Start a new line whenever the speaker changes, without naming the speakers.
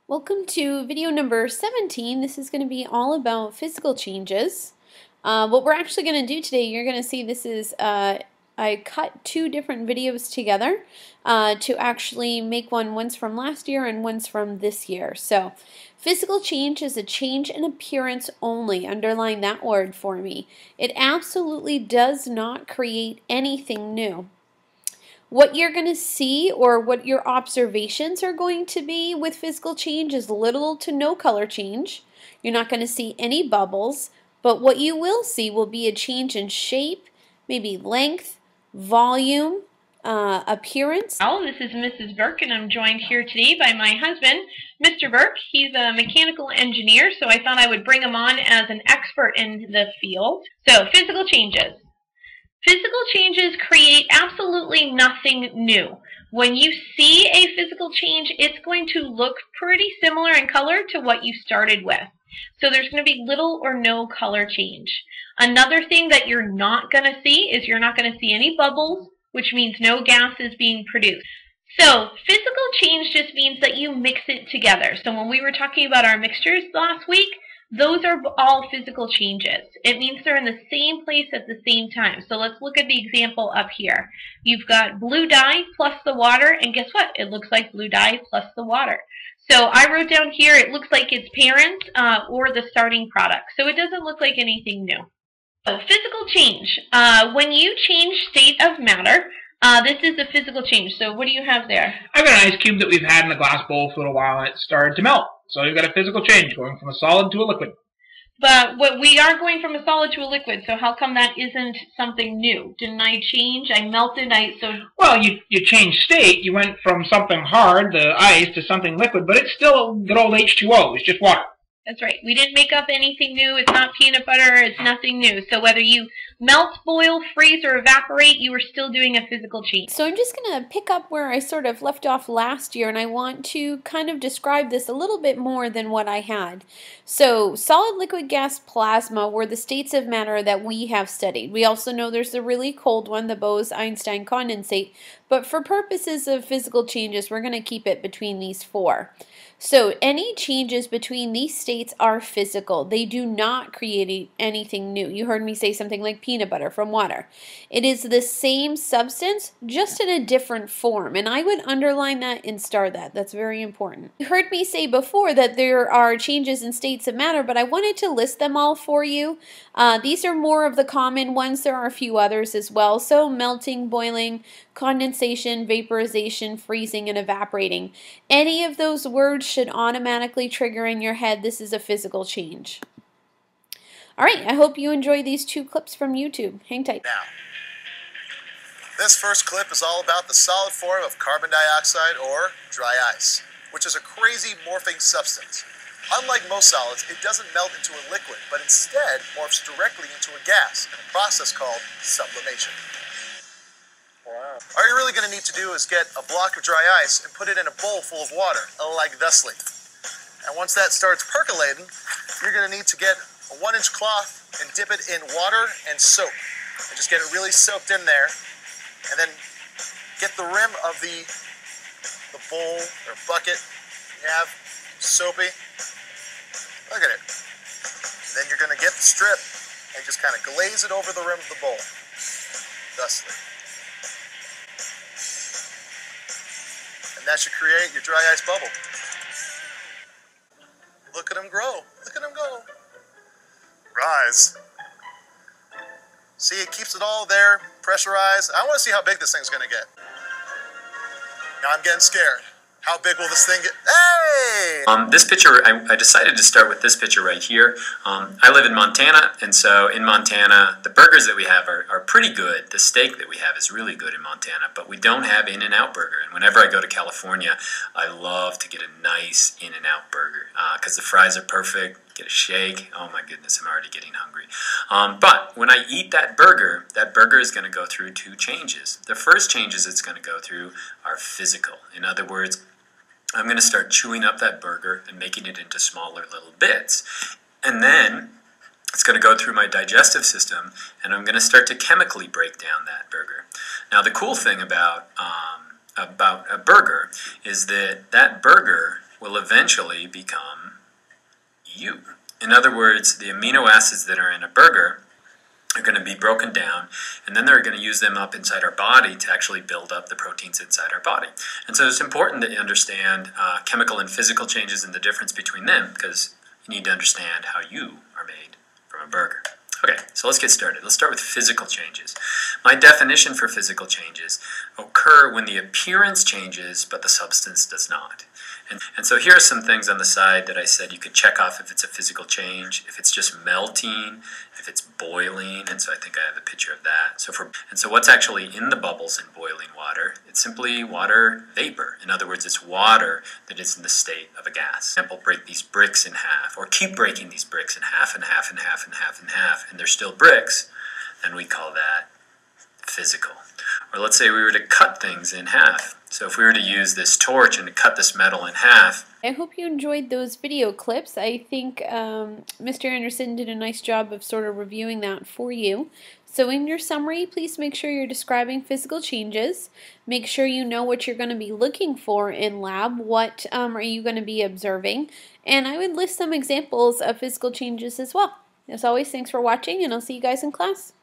Welcome to video number 17. This is going to be all about physical changes. What we're actually going to do today, you're going to see this is, I cut two different videos together to actually make one's from last year and one's from this year. So, physical change is a change in appearance only. Underline that word for me. It absolutely does not create anything new. What you're going to see or what your observations are going to be with physical change is little to no color change. You're not going to see any bubbles, but what you will see will be a change in shape, maybe length, volume, appearance.
Well, this is Mrs. Burke, and I'm joined here today by my husband, Mr. Burke. He's a mechanical engineer, so I thought I would bring him on as an expert in the field. So, physical changes. Physical changes create absolutely nothing new. When you see a physical change, it's going to look pretty similar in color to what you started with. So there's going to be little or no color change. Another thing that you're not going to see is you're not going to see any bubbles, which means no gas is being produced. So physical change just means that you mix it together. So when we were talking about our mixtures last week, those are all physical changes. It means they're in the same place at the same time. So let's look at the example up here. You've got blue dye plus the water, and guess what? It looks like blue dye plus the water. So I wrote down here, it looks like its parent or the starting product. So it doesn't look like anything new. So physical change. When you change state of matter, this is a physical change. So what do you have there?
I've got an ice cube that we've had in a glass bowl for a little while, and it started to melt. So you've got a physical change going from a solid to a liquid.
But we are going from a solid to a liquid, so how come that isn't something new? Didn't I change? I melted,
Well, you changed state. You went from something hard, the ice, to something liquid, but it's still good old H2O. It's just water.
That's right. We didn't make up anything new. It's not peanut butter. It's nothing new. So whether you melt, boil, freeze, or evaporate, you are still doing a physical change.
So I'm just going to pick up where I sort of left off last year, and I want to kind of describe this a little bit more than what I had. So solid, liquid, gas, plasma were the states of matter that we have studied. We also know there's the really cold one, the Bose-Einstein condensate, but for purposes of physical changes, we're going to keep it between these four. So any changes between these states are physical. They do not create anything new. You heard me say something like peanut butter from water. It is the same substance, just in a different form. And I would underline that and star that. That's very important. You heard me say before that there are changes in states of matter, but I wanted to list them all for you. These are more of the common ones. There are a few others as well. So melting, boiling, condensation, vaporization, freezing, and evaporating. Any of those words should automatically trigger in your head, this is a physical change. Alright, I hope you enjoy these two clips from YouTube. Hang tight.
Now, this first clip is all about the solid form of carbon dioxide, or dry ice, which is a crazy morphing substance. Unlike most solids, it doesn't melt into a liquid, but instead morphs directly into a gas in a process called sublimation. Wow. All you're really going to need to do is get a block of dry ice and put it in a bowl full of water, like thusly. And once that starts percolating, you're going to need to get a 1-inch cloth and dip it in water and soap. And just get it really soaked in there. And then get the rim of the bowl or bucket you have soapy. Look at it. Then you're going to get the strip and just kind of glaze it over the rim of the bowl. Thusly. And that should create your dry ice bubble. Look at them grow. Look at them go. Rise. See, it keeps it all there, pressurized. I want to see how big this thing's going to get. Now I'm getting scared. How big will this thing get? Hey!
This picture, I decided to start with this picture right here. I live in Montana, and so in Montana, the burgers that we have are pretty good. The steak that we have is really good in Montana, but we don't have In-N-Out Burger. And whenever I go to California, I love to get a nice In-N-Out Burger because the fries are perfect. Get a shake. Oh my goodness, I'm already getting hungry. But when I eat that burger is going to go through two changes. The first changes it's going to go through are physical. In other words, I'm going to start chewing up that burger and making it into smaller little bits. And then it's going to go through my digestive system, and I'm going to start to chemically break down that burger. Now, the cool thing about a burger is that burger will eventually become you. In other words, the amino acids that are in a burger are going to be broken down, and then they're going to use them up inside our body to actually build up the proteins inside our body. And so it's important that you understand chemical and physical changes and the difference between them, because you need to understand how you are made from a burger. Okay, so let's get started. Let's start with physical changes. My definition for physical changes occur when the appearance changes, but the substance does not. And so here are some things on the side that I said you could check off if it's a physical change, if it's just melting, if it's boiling, and so I think I have a picture of that. So what's actually in the bubbles in boiling water? It's simply water vapor. In other words, it's water that is in the state of a gas. For example, break these bricks in half, or keep breaking these bricks in half and half and half and half and half, and they're still bricks, then we call that physical. Or let's say we were to cut things in half. So if we were to use this torch and to cut this metal in half.
I hope you enjoyed those video clips. I think Mr. Anderson did a nice job of sort of reviewing that for you. So in your summary, please make sure you're describing physical changes. Make sure you know what you're going to be looking for in lab. What are you going to be observing? And I would list some examples of physical changes as well. As always, thanks for watching, and I'll see you guys in class.